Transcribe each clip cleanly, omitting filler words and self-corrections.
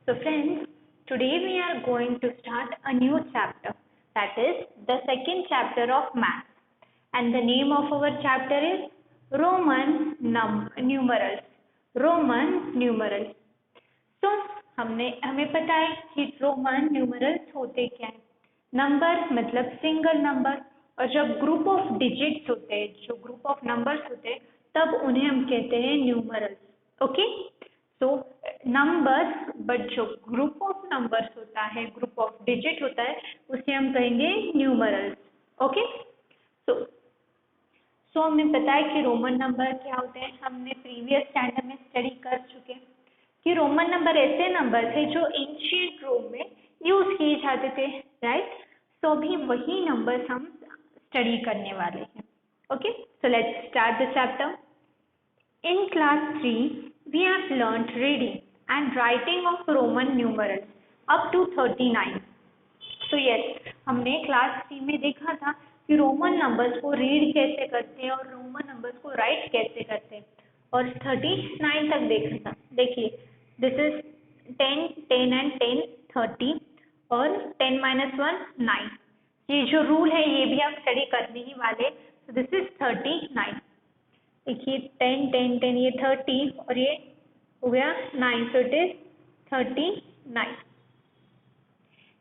So friends, today we are going to start a new chapter, that is the second chapter of math, and the name of our chapter is Roman numerals. Roman numerals. तो हमें पता है कि Roman numerals होते क्या है. Number मतलब single number, और जब ग्रुप ऑफ डिजिट्स होते हैं, जो ग्रुप ऑफ नंबर्स होते हैं, तब उन्हें हम कहते हैं numerals. Okay, so numbers, but जो ग्रुप ऑफ नंबर्स होता है, ग्रुप ऑफ डिजिट होता है, उसे हम कहेंगे न्यूमरल्स. ओके, सो हमें पता है कि रोमन नंबर क्या होते हैं. हमने प्रीवियस स्टैंडर्ड में स्टडी कर चुके हैं कि रोमन नंबर ऐसे नंबर थे जो एंशिएंट रोम में यूज किए जाते थे, राइट. सो अभी वही नंबर्स हम स्टडी करने वाले हैं. Okay, so let's start the chapter. In class 3, we have learnt reading and writing of Roman numerals up to 39. So yes, हमने क्लास 3 में देखा था कि रोमन नंबर्स को रीड कैसे करते हैं और रोमन नंबर्स को राइट कैसे करते हैं, और 39 तक देखा था. देखिए, दिस इज 10, 10 एंड 10, 30, और 10 - 1 9. ये जो रूल है ये भी हम स्टडी करने ही वाले. So this is 39. देखिए 10, 10, 10, ये 30 और ये हो गया 9, so it is 39.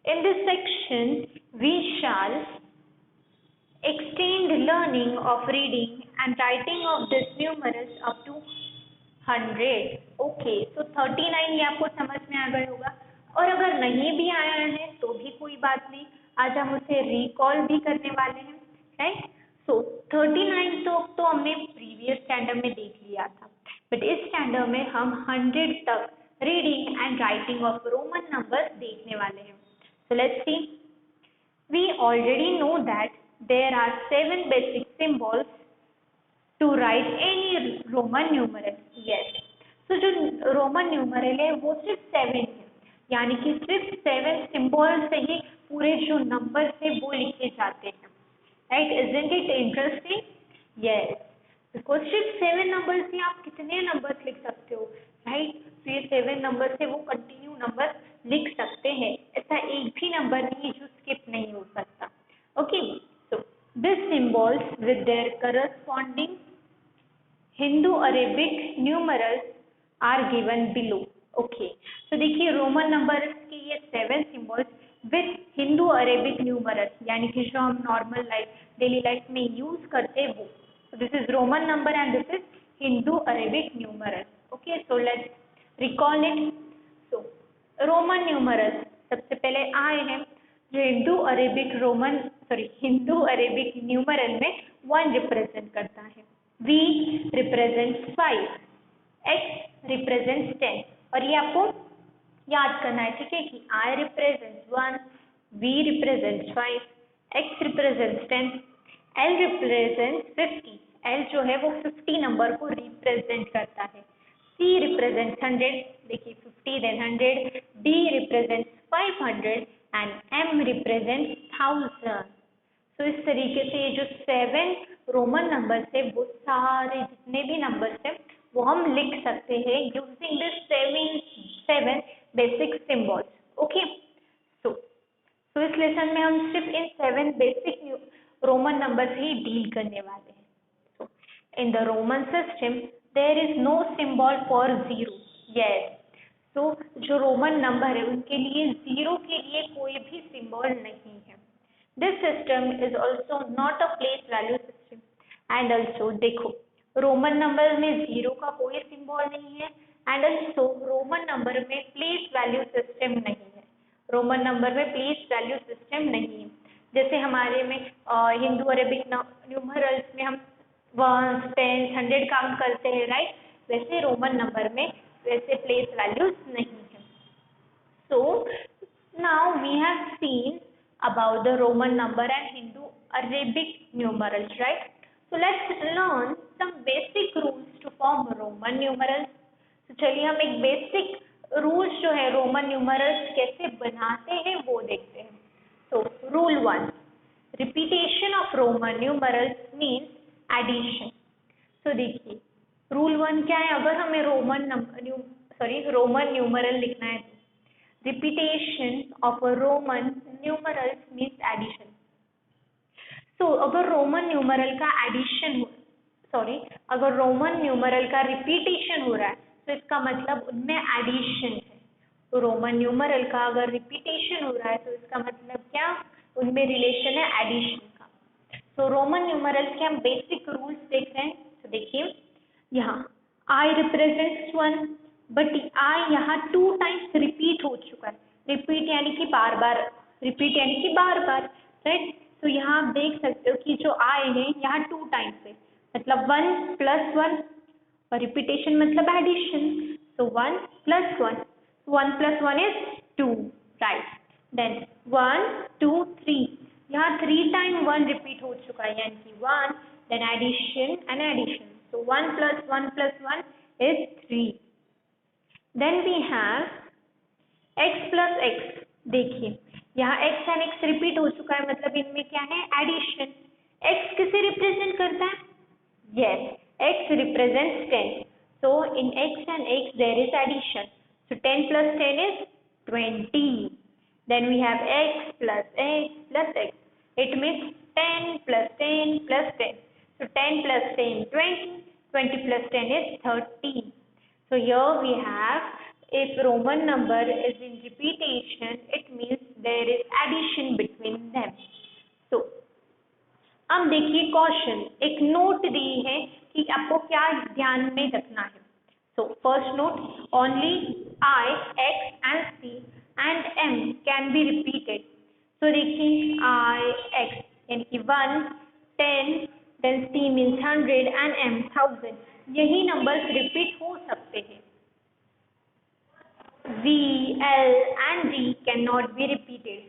In this section we shall extend learning of reading and writing of this numerals up to 100. Okay, so 39 ये आपको समझ में आ गया होगा, और अगर नहीं भी आया है तो भी कोई बात नहीं, आज हम उसे रिकॉल भी करने वाले हैं, राइट. सो 39 तो हमने प्रीवियस स्टैंडर्ड में देख लिया था, बट इस स्टैंडर्ड में हम 100 तक reading and writing of Roman numbers देखने वाले हैं. So let's see. We already know that there are 7 basic symbols to write any Roman numeral. Yes, तो जो रोमन न्यूमरल है वो सिर्फ 7 है, यानी कि सिर्फ 7 सिंबल से ही पूरे जो नंबर है वो लिखे जाते हैं. Right? Isn't it interesting? Yes. Because सिर्फ 7 नंबर से आप कितने नंबर लिख सकते हो, राइट. तो ये 7 नंबर से वो कंटिन्यू नंबर लिख सकते हैं. ऐसा एक भी नंबर नहीं है जो स्किप नहीं हो सकता. Okay, so this symbols with their corresponding Hindu Arabic numerals are given below. Okay, तो देखिए रोमन नंबर्स के ये 7 symbols with Hindu Arabic numeral, यानी कि जो हम नॉर्मल लाइफ डेली लाइफ में यूज करते हैं वो. This is Roman number and this is Hindu Arabic numeral. Okay, so let's recall it. So Roman numeral सबसे पहले आए हैं, जो हिंदू अरेबिक न्यूमरल में 1 रिप्रेजेंट करता है. V रिप्रेजेंट्स 5, X रिप्रेजेंट्स 10, और ये आपको याद करना है, ठीक है, कि I represents 1, V represents 5, X represents 10, L represents 50. L जो है वो 50 नंबर को रिप्रेजेंट करता है. C रिप्रेजेंट्स 100, देखिए 50 then 100. D represents 500 and M represents 1000. तो इस तरीके से ये जो 7 रोमन नंबर्स है वो सारे जितने भी नंबर्स हैं वो हम लिख सकते हैं using this 7 basic symbols. Okay, so इस लेसन में हम सिर्फ इन 7 बेसिक रोमन नंबर्स ही डील करने वाले हैं. So in the Roman system there is no symbol for 0. Yes, so जो रोमन नंबर है उनके लिए 0 के लिए कोई भी सिंबल नहीं है. This system is also not a place value system. And also देखो, रोमन नंबर में 0 का कोई सिंबल नहीं है, एंड ऑल्सो रोमन नंबर में प्लेस वैल्यू सिस्टम नहीं है. रोमन नंबर में प्लेस वैल्यू सिस्टम नहीं है. जैसे हमारे में हिंदू अरेबिक न्यूमरल्स में हम 1, 10, 100 काउंट करते हैं, राइट. वैसे रोमन नंबर में वैसे प्लेस वैल्यूज नहीं है. So now we have seen about the Roman number and Hindu Arabic numerals, right? So let's learn some basic rules to form Roman numerals. तो चलिए हम एक बेसिक रूल्स जो है रोमन न्यूमरल्स कैसे बनाते हैं वो देखते हैं. तो rule 1, repetition of Roman numerals means addition. तो देखिए रूल 1 क्या है, अगर हमें रोमन न्यूमरल लिखना है repetition of a Roman numerals means addition. So अगर रोमन न्यूमरल का एडिशन अगर रोमन न्यूमरल का रिपीटेशन हो रहा है तो इसका मतलब उनमें एडिशन है। तो रोमन न्यूमरल का अगर रिपीटेशन हो रहा है तो इसका मतलब क्या, उनमें रिलेशन है एडिशन का। तो रोमन न्यूमरल्स के हम बेसिक रूल्स देख रहे हैं। तो देखिए यहाँ आई रिप्रेजेंट्स 1, बट आई यहाँ 2 टाइम्स रिपीट हो चुका है। रिपीट यानी कि बार बार, रिपीट यानी कि बार बार, राइट। तो यहाँ आप देख सकते हो कि जो आई है यहाँ 2 टाइम्स है, मतलब 1 + 1, और रिपीटेशन मतलब एडिशन। तो 1 + 1, 1 + 1 is 2, राइट। देन 1 2 3, यहाँ 3 टाइम 1 रिपीट हो चुका है यानी कि 1, then addition and addition. So 1 + 1 + 1 is 3. Then we have x + x. देखिए यहाँ x and x रिपीट हो चुका है, मतलब इनमें क्या है, एडिशन। x किसे रिप्रेजेंट करता है? Yes, x represents 10. So in x and x there is addition. So 10 + 10 is 20. Then we have x + x + x. It means 10 + 10 + 10. So 10 + 10 20, 20 + 10 is 30. So here we have, if Roman number is in repetition, it means there is addition between them. So अब देखिए question, एक note दी है कि आपको क्या ध्यान में रखना है। So first note, only I, X and C and M can be repeated. तो देखिए I, X यानी कि 1, 10, then C means 100 and M 1000, यही नंबर्स रिपीट हो सकते हैं। V, L and D cannot be repeated.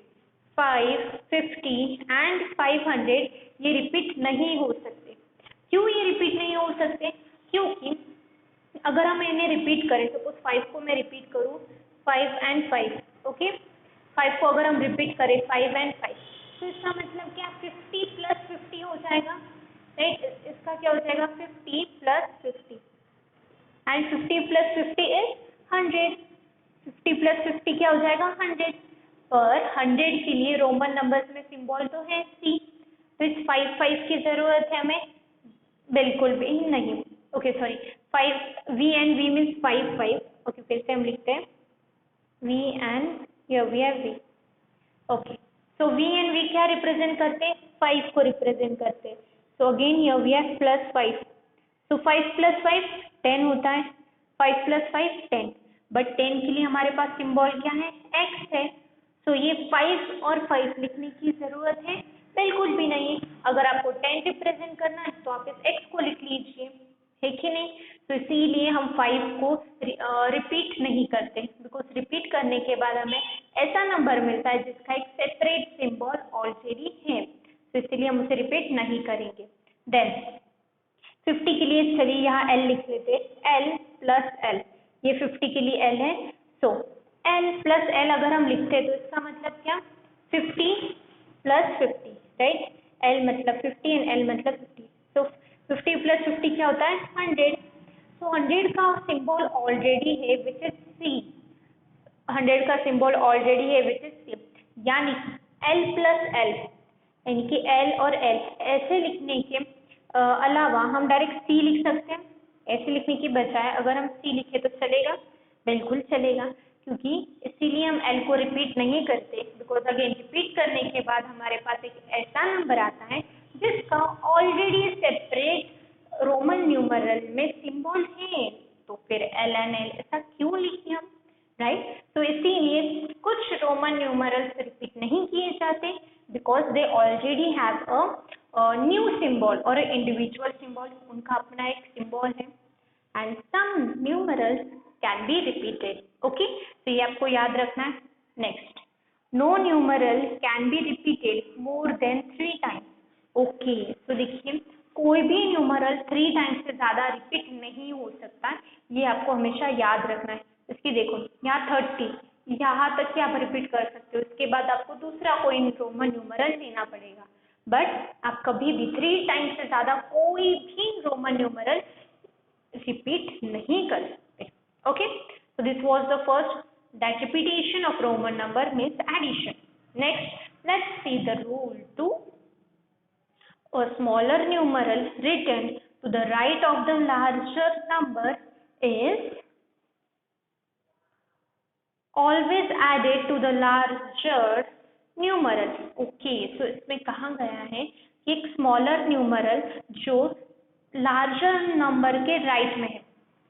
5, 50 and 500 ये रिपीट नहीं हो सकते। क्यों ये रिपीट नहीं हो सकते? क्योंकि अगर हम इन्हें रिपीट करें, सपोज 5 को मैं रिपीट करूँ 5 and 5, ओके, 5 को अगर हम रिपीट करें 5 and 5, तो इसका मतलब क्या, 50 + 50 हो जाएगा, राइट। इसका क्या हो जाएगा, 50 + 50 एंड 50 + 50 is 100। 50 + 50 क्या हो जाएगा, 100। पर 100 के लिए रोमन नंबर्स में सिंबल तो है C, तो इस 5 5 की जरूरत है हमें? बिल्कुल भी नहीं। Okay sorry, 5 V and V means 5 5, okay फिर से हम लिखते हैं V and here we have V, okay. So V and V क्या रिप्रेजेंट करते हैं, 5 को रिप्रेजेंट करते हैं। So again here we have +5, तो 5 + 5 10 होता है, 5 + 5 10, बट 10 के लिए हमारे पास सिंबल क्या है, x है। तो ये 5 और 5 लिखने की जरूरत है? बिल्कुल भी नहीं। अगर आपको 10 रिप्रेजेंट करना है तो आप इस x को लिख लीजिए, है कि नहीं। तो इसीलिए हम 5 को रिपीट नहीं करते, बिकॉज रिपीट करने के बाद हमें ऐसा नंबर मिलता है जिसका एक सेपरेट सिंबल ऑलरेडी है, तो इसीलिए हम उसे रिपीट नहीं करेंगे। देन 50 के लिए चलिए यहाँ L लिख लेते हैं, L + L, ये 50 के लिए L है। सो L + L अगर हम लिखते हैं तो इसका मतलब क्या, 50 + 50, राइट। L मतलब 50 एंड L मतलब 50, तो 50 + 50 क्या होता है, 100। तो 100 का सिंबल ऑलरेडी है विच इज C, 100 का सिंबल ऑलरेडी है विच इज C, यानी L + L, यानी कि L और L ऐसे लिखने के अलावा हम डायरेक्ट C लिख सकते हैं। ऐसे लिखने की बजाय अगर हम C लिखे तो चलेगा? बिल्कुल चलेगा, क्योंकि इसीलिए हम L को रिपीट नहीं करते, बिकॉज अगेन रिपीट करने के बाद हमारे पास एक ऐसा नंबर आता है जिसका ऑलरेडी सेपरेट रोमन न्यूमरल में सिंबल है, तो फिर L and L ऐसा क्यों लिखे हम, राइट। तो इसीलिए कुछ रोमन न्यूमरल्स रिपीट नहीं किए जाते, because they already have a new symbol और इंडिविजुअल सिंबल, उनका अपना एक सिंबल है, and some numerals can be repeated, okay. तो ये आपको याद रखना है। Next, no numeral can be repeated more than 3 times, okay. तो देखिए कोई भी न्यूमरल 3 टाइम्स से ज़्यादा रिपीट नहीं हो सकता, ये आपको हमेशा याद रखना है। इसकी देखो यहाँ 30, यहाँ तक कि आप रिपीट कर सकते हो, इसके बाद आपको दूसरा कोई रोमन न्यूमरल लेना पड़ेगा, बट आप कभी भी 3 टाइम्स से ज़्यादा कोई भी रोमन न्यूमरल रिपीट नहीं कर सकते, okay. So this was the first that repetition of Roman number means addition. Next, let's see the rule 2. A smaller numeral written to the right of the larger number is always added to the larger numeral. Okay, so इसमें कहा गया है कि एक smaller numeral जो larger number के right में है,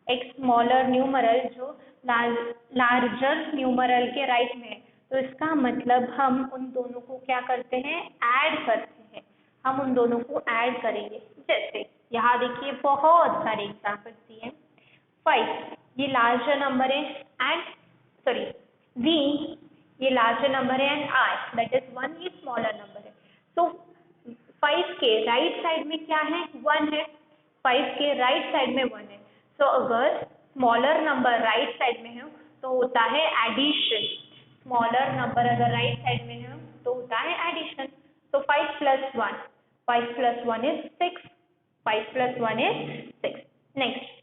एक स्मॉलर न्यूमरल जो लार्जर न्यूमरल के राइट में है, तो इसका मतलब हम उन दोनों को क्या करते हैं, ऐड करते हैं. हम उन दोनों को ऐड करेंगे. जैसे यहाँ देखिए बहुत सारे एग्जाम्पल्स दिए. 5 ये लार्जर नंबर है एंड V ये लार्जर नंबर है एंड I दैट इज 1 ये स्मॉलर नंबर है. तो 5 के राइट साइड में क्या है, 1 है. 5 के राइट साइड में 1 है. तो अगर स्मॉलर नंबर राइट साइड में है तो होता है एडिशन. स्मॉलर नंबर अगर राइट साइड में है तो होता है एडिशन. तो 5 + 1 5 + 1 is 6. 5 + 1 is 6. नेक्स्ट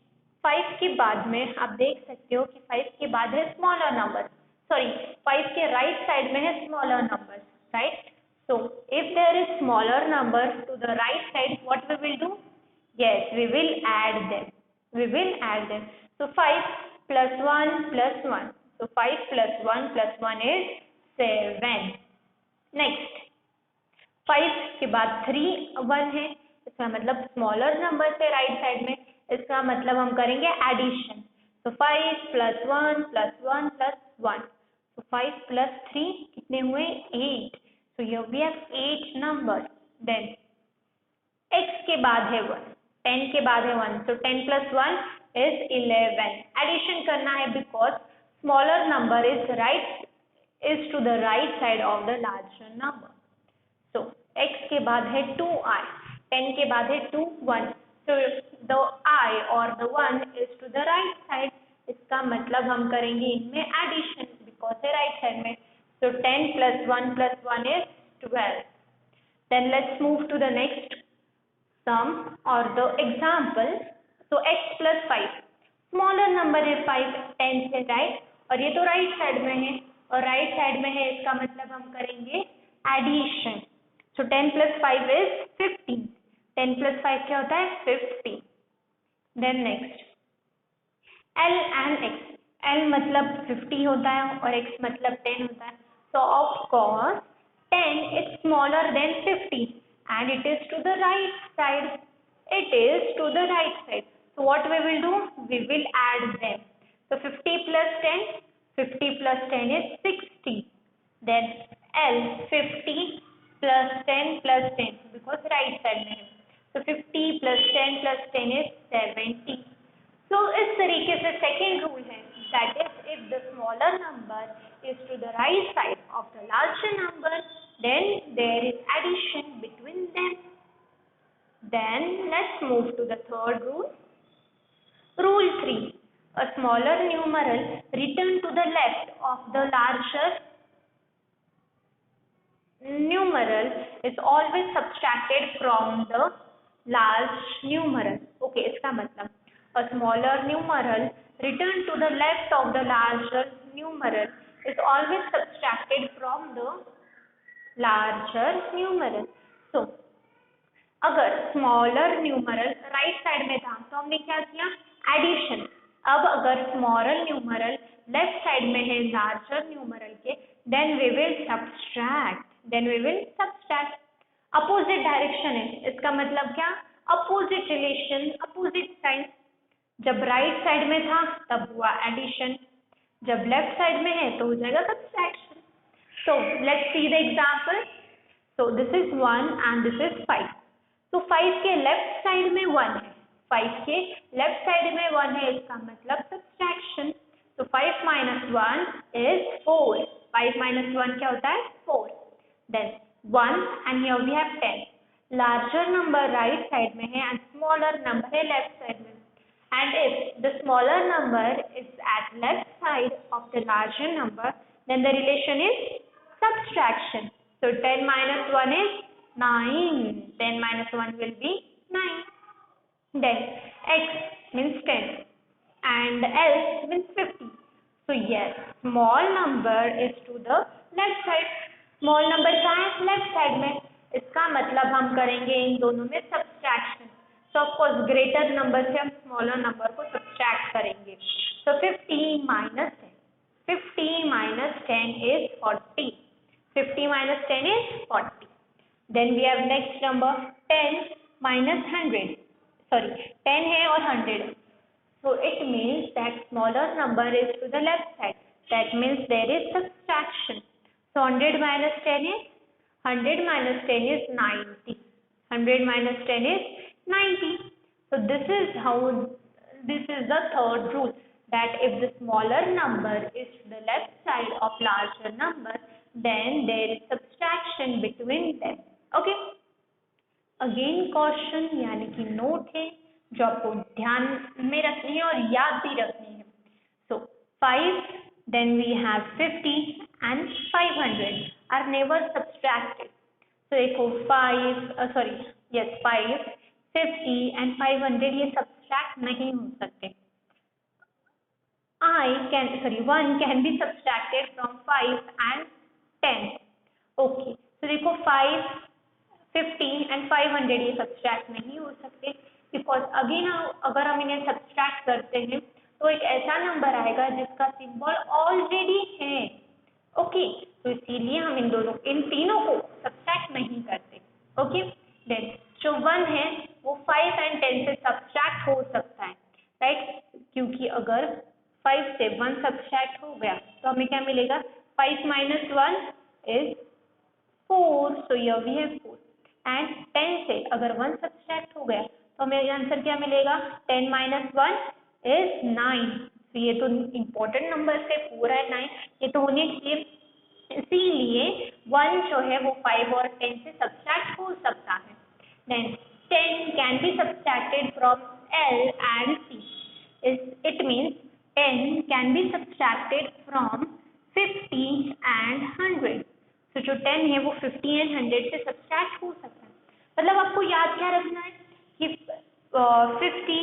5 के बाद में आप देख सकते हो कि 5 के बाद है स्मॉलर नंबर. 5 के राइट साइड में है smaller number, right. So if there is smaller number to the right side, what we will do? Yes, we will add them. We will add them. So 5 + 1 + 1. So 5 + 1 + 1 is 7. Next 5 के बाद 3 1 है, इसका मतलब smaller number से right side में, इसका मतलब हम करेंगे एडिशन. तो 5 + 1 + 1 + 1. तो 5 + 3 कितने हुए, 8. So here we have 8 numbers. Then x के बाद है 1, 10 के बाद है 1. So 10 + 1 is 11. Addition करना है because smaller number is to the right side of the larger number. So x के बाद है 2i, 10 के बाद है 2 1. So the I or the 1 is to the right side. इसका मतलब हम करेंगे इनमें एडिशन बिकॉज है राइट साइड में. So 10 + 1 + 1 is 12. Then let's move to the next sum or the example. So x + 5 smaller number है 5 10 से राइट, और ये तो राइट साइड में है और राइट साइड में है, इसका मतलब हम करेंगे एडिशन. So 10 + 5 is 15. 10 + 5 क्या होता है, 50. Then next L and x. L मतलब 50 होता है और x मतलब 10 होता है. So of course 10 is smaller than 50 and it is to the right side. It is to the right side. So what we will do? We will add them. So 50 + 10. 50 + 10 is 60. Then L 50 + 10 + 10 because right side में है. So 50 + 10 + 10 is 70. So इस तरीके से second rule है, that is if the smaller number is to the right side of the larger number, then there is addition between them. Then let's move to the third rule. Rule 3. A smaller numeral written to the left of the larger numeral is always subtracted from the large numeral. Okay, इसका मतलब a smaller numeral written to the left of the larger numeral is always subtracted from the larger numeral. So अगर smaller numeral right side में था तो हमने क्या किया, addition. अब अगर स्मॉलर न्यूमरल लेफ्ट साइड में है लार्जर न्यूमरल के, then we will subtract. Opposite direction है, इसका मतलब क्या, अपोजिट रिलेशन, अपोजिट साइन. जब राइट साइड में था तब हुआ एडिशन, जब लेफ्ट साइड में है तो हो जाएगा subtraction. So let's see the example. So this is 1 and this is 5. तो 5 के लेफ्ट साइड में 1 है, 5 के लेफ्ट साइड में 1 है, इसका मतलब सब्सट्रैक्शन. तो 5 - 1 is 4. 5 - 1 क्या होता है, 4. Then 1 and here we have 10. Larger number right side में है एंड स्मॉलर नंबर है लेफ्ट साइड में. And if the smaller number is at left side of the larger number, then the relation is subtraction. So 10 - 1 is 9. 10 - 1 will be 9. Then x means 10 and L means 50. So yes, small number is to the left side. Small number कहाँ है? Left side में. इसका मतलब हम करेंगे इन दोनों में subtraction. So of course greater number से हम स्मॉलर नंबर को सब्सट्रैक्ट करेंगे. सो 50 minus 10 is 40. 50 minus 10 is 40. Then we have next number 10 minus 100. Sorry, 10 है और 100. So it means that smaller number is to the left side. That means there is subtraction. So 100 minus 10 is 90. 100 minus 10 is 90. So this is the third rule, that if the smaller number is to the left side of larger number, then there is subtraction between them. Okay. Again question यानी कि note है जो आपको ध्यान में रखनी है और याद भी रखनी है. So 5, then we have 50 and 500 are never subtracted. तो देखो 5, 50 एंड 500 ये सब्सट्रैक्ट नहीं हो सकते. 1 can be subtracted from 5 and 10. Okay, तो देखो 5, 50 एंड 500 ये सब्सट्रैक्ट नहीं हो सकते, बिकॉज अगेन अगर हम इन्हें सब्सट्रैक्ट करते हैं तो एक ऐसा नंबर आएगा जिसका सिंबल ऑलरेडी है. ओके, तो इसीलिए हम इन तीनों को सब्सट्रैक्ट नहीं करते. ओके, देन जो 1 है वो 5 एंड 10 से सब्सट्रैक्ट हो सकता है, राइट? क्योंकि अगर 5 से 1 सब्सट्रैक्ट हो गया तो हमें क्या मिलेगा? 5 minus 1 is 4. So here we have 4. And 10 से अगर 1 सब्सट्रैक्ट हो गया तो हमें आंसर क्या मिलेगा? 10 minus 1 is 9. तो ये तो इम्पोर्टेंट नंबर से 4 है 9, ये तो होने चाहिए. इसीलिए 1 जो है वो 5 और 10 से सब्सट्रैक्ट हो सकता है. Then 10 can be subtracted from L and C. It means 10 can be subtracted from 50 and 100. तो जो 10 है वो 50 एंड 100 से सब्सट्रैक्ट हो सकता है. मतलब आपको याद क्या रखना है कि 5, 50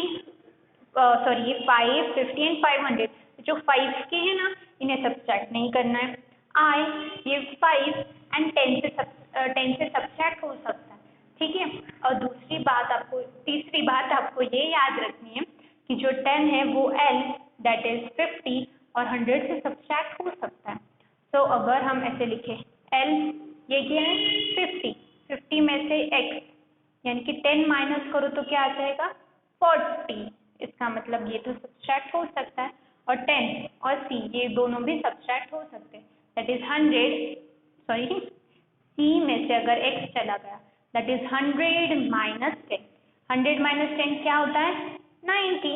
एंड 500 जो 5 के हैं ना इन्हें सब्सट्रैक्ट नहीं करना है. ये 5 एंड 10 से सब्सट्रैक्ट हो सकता है. ठीक है. और तीसरी बात आपको ये याद रखनी है कि जो 10 है वो L दैट इज 50 और 100 से सब्सट्रैक्ट हो सकता है. तो अगर हम ऐसे लिखें L ये क्या है? 50 में से x यानी कि 10 माइनस करो तो क्या आ जाएगा? 40. इसका मतलब ये तो सब्सट्रैक्ट हो सकता है. और 10 और C ये दोनों भी सब्सट्रैक्ट हो सकते हैं. That is 100. C में से अगर x चला गया दैट इज 100 माइनस 10. 100 माइनस 10 क्या होता है? 90.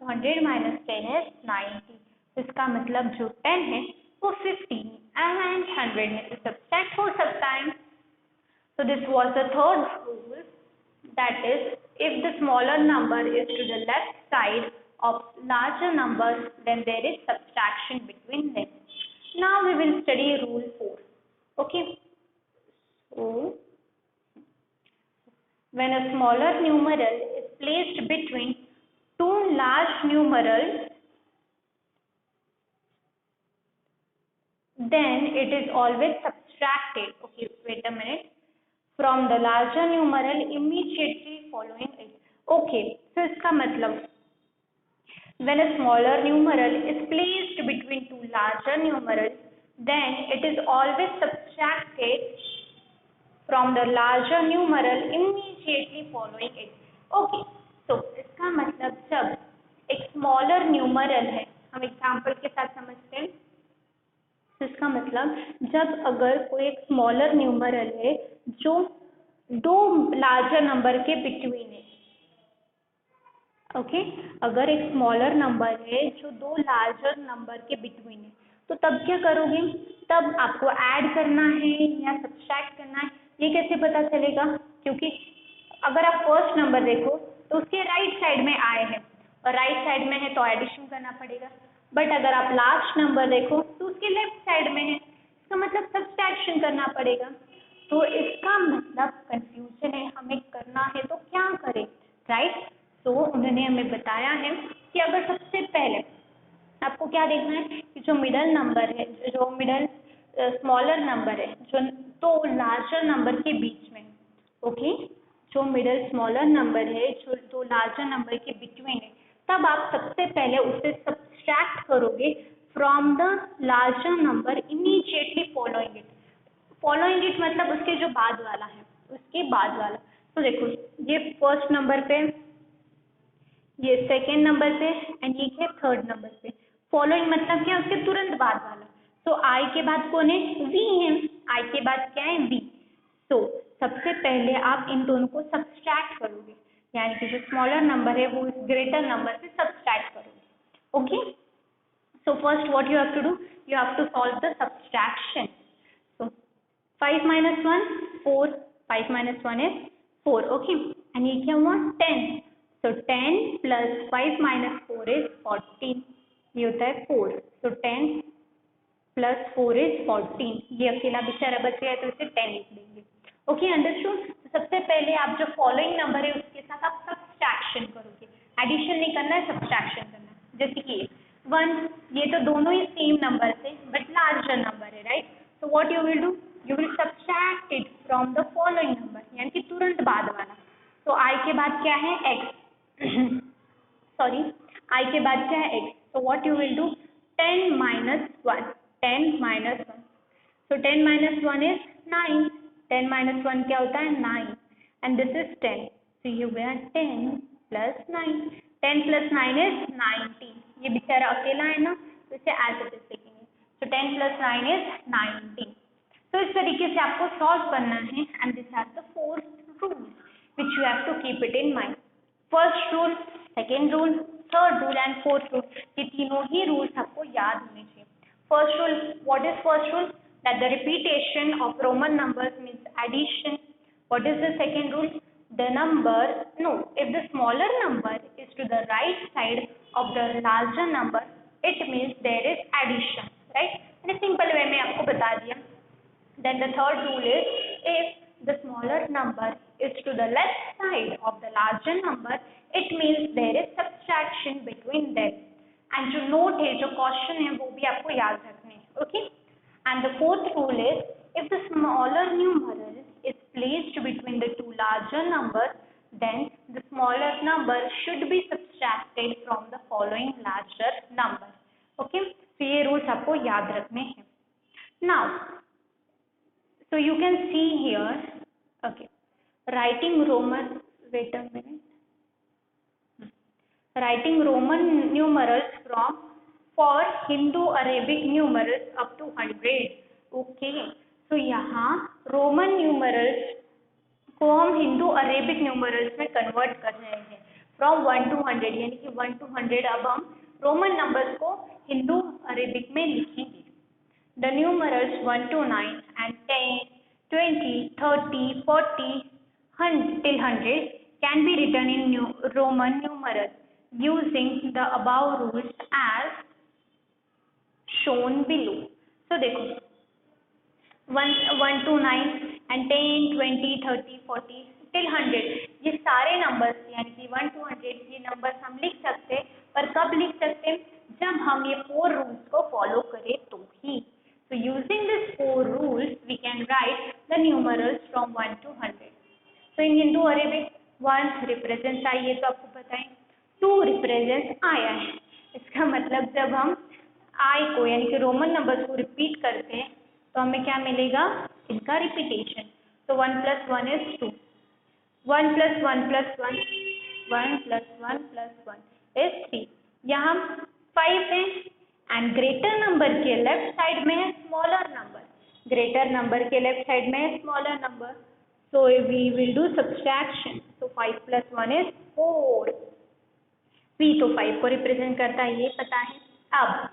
100 माइनस 10 is 90. इसका मतलब जो 10 है वो 50 एंड 100 में से सब्सट्रैक्ट हो सकता है. So this was the third rule, that is if the smaller number is to the left side of larger number, then there is subtraction between them. Now we will study rule 4. Okay. So when a smaller numeral is placed between two large numerals, then it is always subtracted. Okay, wait a minute. From the larger numeral immediately following it. Okay, so इसका मतलब when a smaller numeral is placed between two larger numerals, then it is always subtracted from the larger numeral immediately following it. Okay, so इसका मतलब जब एक smaller numeral है, हम example के साथ समझते हैं. इसका मतलब जब अगर कोई एक स्मॉलर न्यूमरल है जो दो लार्जर नंबर के बिटवीन है. ओके, अगर एक स्मॉलर नंबर है जो दो लार्जर नंबर के बिटवीन है तो तब क्या करोगे? तब आपको ऐड करना है या सब्सट्रैक्ट करना है, ये कैसे पता चलेगा? क्योंकि अगर आप फर्स्ट नंबर देखो तो उसके राइट साइड में आए हैं और राइट साइड में है तो एडिशन करना पड़ेगा. बट अगर आप लास्ट नंबर देखो तो उसके लेफ्ट साइड में है, इसका मतलब सब्सट्रैक्शन करना पड़ेगा. तो इसका मतलब कंफ्यूजन है, हमें करना है तो क्या करें, राइट? तो उन्होंने हमें बताया है कि अगर सबसे पहले आपको क्या देखना है कि जो मिडल नंबर है, जो मिडल स्मॉलर नंबर है जो तो लार्जर नंबर के बीच में, ओके, जो मिडल स्मॉलर नंबर है जो तो लार्जर नंबर के बिटवीन है, तब आप सबसे पहले उसे सब्सट्रैक्ट करोगे from the larger number immediately following it. Following it मतलब उसके जो बाद वाला है, उसके बाद वाला। तो देखो ये फर्स्ट नंबर पे, ये सेकेंड नंबर पे एंड ये है थर्ड नंबर पे। फॉलोइंग मतलब क्या, उसके तुरंत बाद वाला। तो आई के बाद कौन है, वी है। आई के बाद क्या है, वी। तो सबसे पहले आप इन दोनों को सब्सट्रैक्ट करोगे, यानी कि जो स्मॉलर नंबर है वो इस ग्रेटर नंबर से सब्सट्रैक्ट करोगे। Okay, so first what you have to do, you have to solve the subtraction. So 5 minus 1 4, 5 minus 1 is 4, okay, and ये क्या हुआ 10, so 10 plus 5 minus 4 is 14, ये होता है 4, so 10 plus 4 is 14, ये अकेला बेचारा बच गया तो इसे 10 लिख देंगे। Okay, understood. तो सबसे पहले आप जो फॉलोइंग नंबर है उसके साथ आप सब्सट्रैक्शन करोगे, एडिशन नहीं करना है, सब्सट्रैक्शन करना है। जैसे कि 1, ये तो दोनों ही सेम नंबर थे बट लार्जर नंबर है, राइट। तो what you will do, you will subtract it from the following number, यानी कि तुरंत बाद वाला। तो आई के बाद क्या है, x सॉरी, आई के बाद क्या है, x। तो what you will do, 10 minus 1, 10 minus 1, so 10 minus 1 is 9, 10 minus 1 क्या होता है 9, and this is 10, so ये हो गया 10 plus 9, 10 plus 9 is 19, ये बेचारा अकेला है ना तो इसे एज इट इज लिखेंगे, so 10 plus 9 is 19। तो इस तरीके से आपको सॉल्व करना है, and this are the 4 rules which you have to keep it in mind. First rule, second rule, third rule and fourth rule, ये तीनों ही रूल्स आपको याद होने चाहिए। First rule, what is first rule? That the repetition of Roman numbers means addition. What is the second rule? The number, no, if the smaller number is to the right side of the larger number, it means there is addition, right? In a simple way में आपको बता दिया। Then the third rule is, if the smaller number is to the left side of the larger number, it means there is subtraction between them. And जो note है, जो question है, वो भी आपको याद रखने हैं, okay. And the fourth rule is, if the smaller numeral is placed between the two larger number, then the smaller number should be subtracted from the following larger number, okay. तो ये rules आपको याद रखने हैं। Now so you can see here, okay, writing Roman, wait a minute, writing Roman numerals from for Hindu-Arabic numerals up to 100. Okay, so यहाँ Roman numerals को हम Hindu-Arabic numerals में convert कर रहे हैं from 1 to 100, यानी कि 1 to 100 अब हम Roman numbers को Hindu-Arabic में लिखेंगे। The numerals 1 to 9 and 10, 20, 30, 40 till 100 can be written in Roman numerals using the above rules as shown below. So देखो 1 to 9 and 10, 20, 30, 40 till 100 ये सारे नंबर्स यानी कि 1 to 100 ये नंबर्स हम लिख सकते हैं, पर कब लिख सकते हैं, जब हम ये 4 रूल्स को फॉलो करें तो ही। So using these 4 rules we can write the numerals from 1 to 100. So in Hindu-Arabic 1 represents I, ये तो आपको पता है, 2 represents आया है। इसका मतलब जब हम I को यानी कि रोमन नंबर्स को रिपीट करते हैं तो हमें क्या मिलेगा, इनका रिपीटेशन। तो 1 plus 1 is 2, 1 plus 1 plus 1, 1 plus 1 plus 1 is 3, यहाँ 5 है, एंड ग्रेटर नंबर के लेफ्ट साइड में है स्मॉलर नंबर, ग्रेटर नंबर के लेफ्ट साइड में है smaller number, so we will do subtraction. तो 5 plus 1 is 4, p तो 5 को रिप्रेजेंट करता है, ये पता है। अब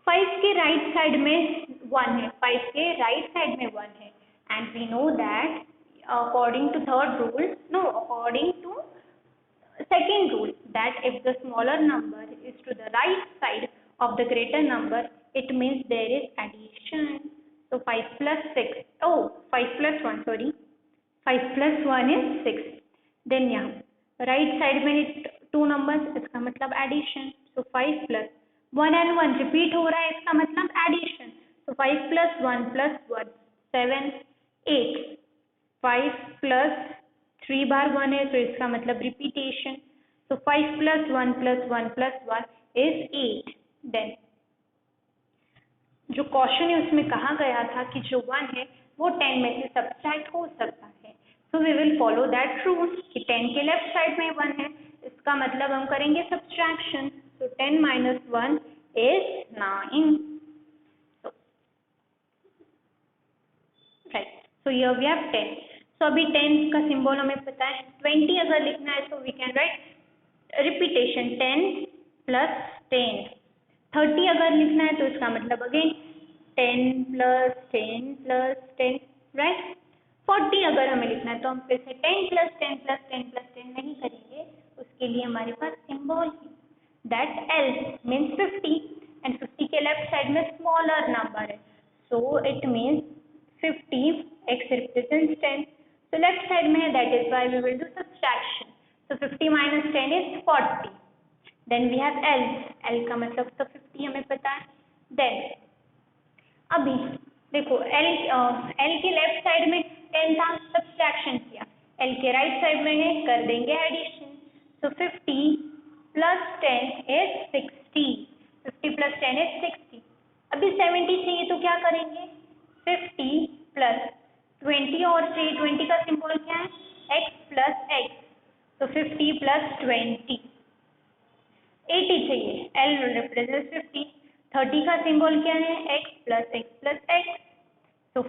5 के राइट साइड में 1 है, 5 के राइट साइड में 1 है, and we know that according to third rule, no according to second rule, that if the smaller number is to the right side of the greater number, it means there is addition. So 5 plus 6, oh 5 plus 1, sorry, 5 plus 1 is 6, then यहाँ right side में 2 numbers, इसका मतलब addition, so 5 plus 1 and 1 repeat हो रहा है, इसका मतलब addition. तो 5 + 1 + 1 7 8, 5 + 3 बार 1 है, तो इसका मतलब रिपीटेशन। तो 5 + 1 + 1 + 1 इज 8। देन जो क्वेश्चन है उसमें कहा गया था कि जो 1 है वो 10 में से सब्सट्रैक्ट हो सकता है। So we will follow that rule कि 10 के लेफ्ट साइड में 1 है, इसका मतलब हम करेंगे सब्सट्रैक्शन। तो 10 - 1 is 9। So right, so here we have 10। so अभी 10 का सिंबल हमें पता है। 20 अगर लिखना है तो वी कैन राइट रिपीटेशन 10 + 10। 30 अगर लिखना है तो इसका मतलब अगेन 10 + 10 + 10 राइट। 40 अगर हमें लिखना है तो हम फिर से 10 + 10 + 10 + 10 नहीं करेंगे, उसके लिए हमारे पास सिंबल है दैट L मीन्स 50 एंड 50 के लेफ्ट साइड में स्मॉलर नंबर है, so it means 50 x represents 10, so left side में है, that is why we will do subtraction। so 50 - 10 is 40। then we have L, L का मतलब तो 50 हमें पता है। then अभी देखो L के लेफ्ट साइड में 10 था, सब्सट्रैक्शन किया। L के राइट साइड में है, कर देंगे एडिशन। so 50 + 10 is 60। 50 + 10 is 60। अभी 70 चाहिए तो क्या करेंगे? 50 + 20 और चाहिए, 20 का सिंबल क्या है? x + x। तो 50 + 20 80 चाहिए, L रिप्रेजेंट 50। 30 का सिंबल क्या है? x + x + x। तो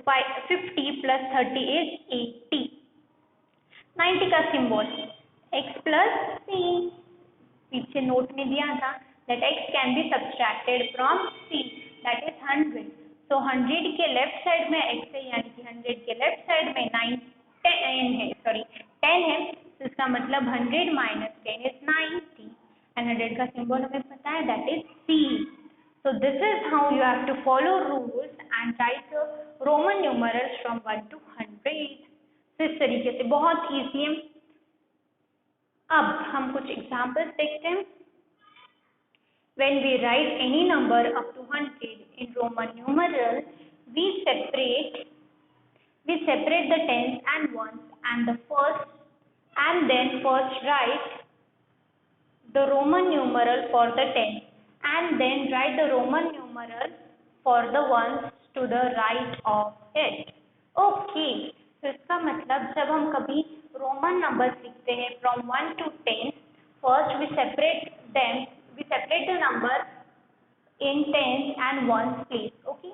50 + 30 is 80। 90 का सिंबल x + c, पीछे नोट में दिया था that x can be subtracted from c, that is 100। so 100 के लेफ्ट साइड में x है, यानी कि 100 के लेफ्ट साइड में 10 है, सॉरी 10 है, तो इसका मतलब 100 - 10 is 90 and 100 का सिंबल हमें पता है that is c। so this is how you have to follow rules and write the Roman numerals from 1 to 100। तो इस तरीके से बहुत ईजी है। अब हम कुछ एग्जाम्पल्स देखते हैं। When we write any number up to 100 in Roman numeral, we separate the tens and ones and then first write the Roman numeral for the tens and then write the Roman numeral for the ones to the right of it। Okay, तो इसका मतलब जब हम कभी Roman numbers लिखते हैं from 1 to 10, first we separate the number in tens and ones place। okay,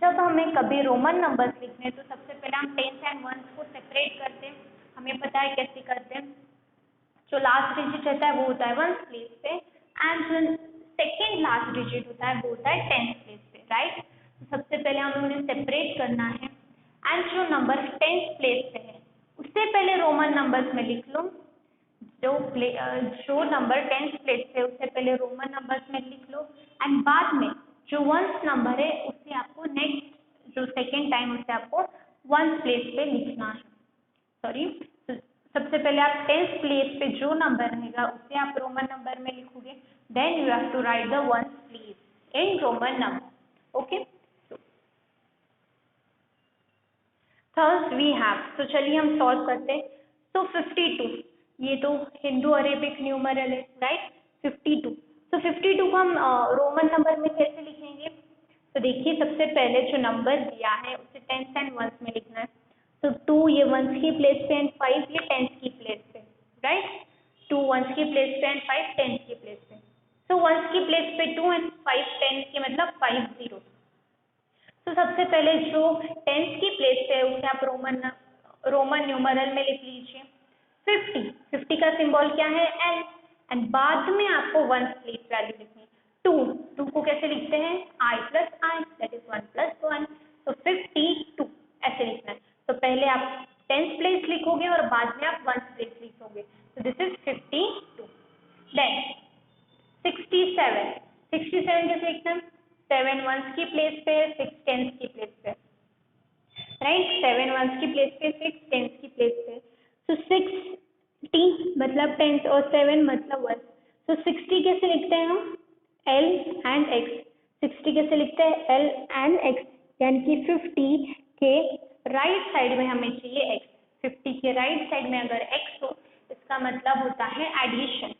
जब हमें कभी रोमन नंबर्स लिखने हैं तो सबसे पहले हम टेंस एंड वंस को सेपरेट करते हैं। हमें पता है कैसे करते हैं, जो लास्ट डिजिट रहता है वो होता है वंस प्लेस पे एंड जो सेकेंड लास्ट डिजिट होता है वो होता है टेंस प्लेस पे, राइट। तो सबसे पहले हमें उन्हें सेपरेट करना है एंड जो नंबर टेंस प्लेस पे है उससे पहले रोमन नंबर्स में लिख लो। जो नंबर टेंस प्लेस पे उससे पहले रोमन नंबर्स में लिख लो एंड बाद में जो वंस नंबर है उसे आपको नेक्स्ट जो सेकेंड टाइम उसे आपको वंस प्लेस पे लिखना है। सॉरी, सबसे पहले आप टेंस प्लेस पे जो नंबर रहेगा उसे आप रोमन नंबर में लिखोगे, then you have to write the ones place in Roman number. Okay, third we have, तो चलिए हम सॉल्व करते हैं। तो 52, ये तो हिंदू अरेबिक न्यूमरल है, राइट। 52, तो 52 को हम रोमन नंबर में कैसे लिखेंगे? तो देखिए सबसे पहले जो नंबर दिया है उसे टेंस एंड वंस में लिखना है। तो 2 ये वंस की प्लेस पे एंड 5 ये टेंस की प्लेस पे, राइट। 2 वंस की प्लेस पे एंड 5 टेंस की प्लेस पे। तो वंस की प्लेस पे 2 एंड 5 टेंस की मतलब 5 0। तो सबसे पहले जो टेंस की प्लेस पे है उसे आप रोमन न्यूमरल में लिख लीजिए 50। 50 का सिंबल क्या है? एल एंड बाद में आपको वंस प्लेस वैल्यू लिखनी। 2 को कैसे लिखते हैं? I + I, that is 1 + 1। तो 52 ऐसे लिखना है। तो पहले आप टेंस प्लेस लिखोगे और बाद में आप वंस प्लेस लिखोगे। तो दिस इज 52। देन 67, 67 कैसे लिखना है? 7 वंस की प्लेस पे, 6 टेंस की प्लेस पे, राइट। 7 वंस की प्लेस पे, 6 टेंस की प्लेस पे। तो 60 मतलब टेंस और 7 मतलब वंस। तो 60 कैसे लिखते हैं हम? L एंड x, 60 कैसे लिखते हैं, L एंड x, यानी कि 50 के राइट साइड में हमें चाहिए x, 50 के राइट साइड में अगर x हो इसका मतलब होता है addition,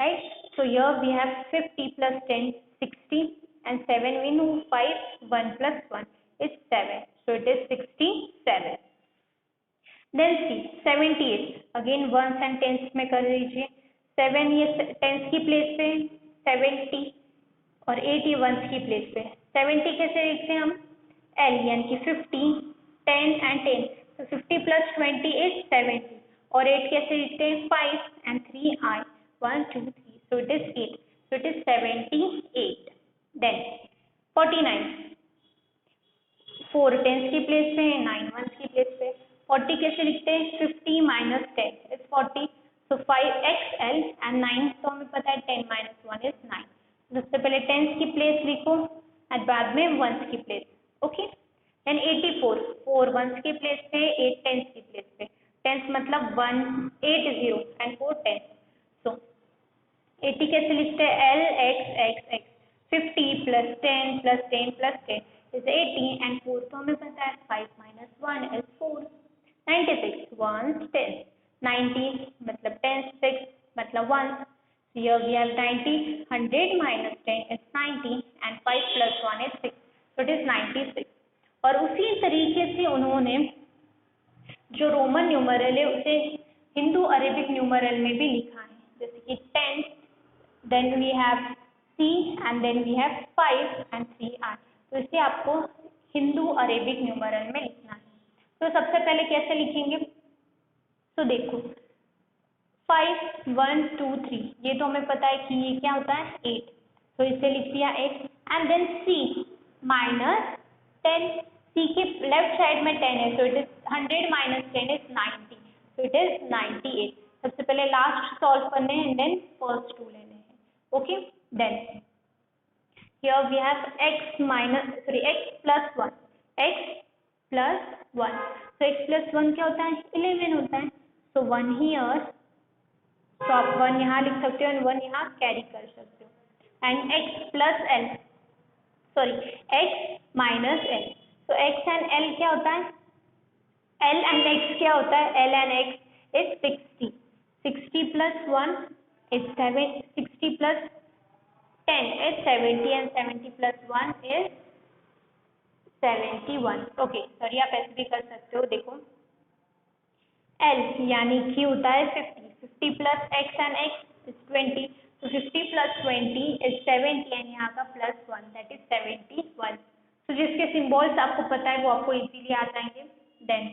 right. So here we have 50 plus 10 60 and 7 we know 5, 1 plus 1 is 7, so it is 67. Then see 78, again ones and tens में कर लीजिए, 7 ये tens की प्लेस पे, 70 और 80 वंस की प्लेस पे. 70 कैसे लिखते हैं हम, L यानी कि 50, 10 and 10, so 50 plus 20 is 70, और 8 कैसे लिखते हैं, 5 and 3 I, 1 2 3, so it is 8, so it is 78. Then 49, 4 tense की प्लेस पे, 9 वंस की प्लेस पे. 40 कैसे लिखते हैं, 50 minus 10 is 40, so 5xl and 9 तो हमें पता है 10 minus 1 is 9. सबसे पहले टेंस की प्लेस लिखो और बाद में वंस की प्लेस, ओके. देन 84, 4 वंस की प्लेस पे, 8 टेंस की प्लेस पे. टेंस मतलब 1 80 and 4 टेंस, सो 80 कैसे लिखते हैं, L x x x, 50 plus 10 plus 10 plus 10 is 80 and 4 तो हमें पता है 5 minus 1 is 4. 96 ones 10, 90 मतलब 10 6 मतलब 1. Here we have 90, 100 minus 10 is 90 and 5 plus 1 is 6, so it is 96. और उसी तरीके से उन्होंने जो रोमन न्यूमरल है उसे हिंदू अरेबिक न्यूमरल में भी लिखा है, जैसे कि 10, then we have C and then we have 5 and 3I. तो इसे आपको हिंदू अरेबिक न्यूमरल में लिखना है. तो सबसे पहले कैसे लिखेंगे, तो देखो 5 1 2 3, ये तो हमें पता है कि ये क्या होता है 8, तो इसे लिख दिया 8. And then C minus 10, C के लेफ्ट साइड में 10 है, तो it is 100 minus 10 is 90, so it is 98. सबसे पहले लास्ट सॉल्व करने हैं एंड देन फर्स्ट टू लेने हैं, okay. Then here we have x plus 1, x plus 1, so x plus 1 क्या होता है, 11 होता है, so 1 here, तो आप 1 यहाँ लिख सकते हो एंड 1 यहाँ कैरी कर सकते हो. And x plus l, sorry x minus l, so x and l क्या होता है, l and x क्या होता है, l and x is 60, 60 plus 1 is 7, 60 plus 10 is 70 and 70 plus 1 is 71. Okay sorry, आप ऐसे भी कर सकते हो. देखो L यानी कि होता है 50, 50 plus x and x is 20, so 50 plus 20 is 70 and यहाँ का plus 1 that is 71. तो जिसके सिम्बॉल्स आपको पता है वो आपको इजीली आ जाएंगे. देन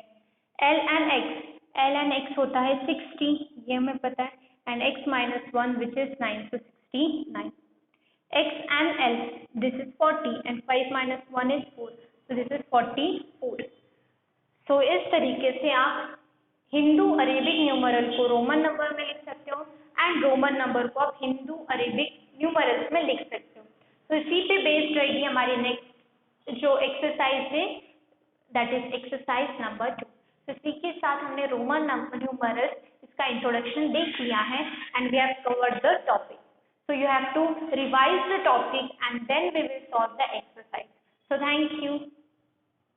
L and x होता है 60, ये हमें पता है, and x minus 1 which is 9, so 69. x and l, this is 40 and 5 minus 1 is 4, so this is 44. so इस तरीके से आप हिंदू अरेबिक न्यूमरल को रोमन नंबर में लिख सकते हो एंड रोमन नंबर को आप हिंदू अरेबिक न्यूमरल्स में लिख सकते हो. तो इसी पे बेस्ड रहेगी हमारी नेक्स्ट जो एक्सरसाइज है, दैट इज एक्सरसाइज नंबर 2. तो इसी के साथ हमने रोमन न्यूमरल्स इसका इंट्रोडक्शन देख लिया है and we have covered the topic. So you have to revise the topic and then we will solve the exercise. So thank you.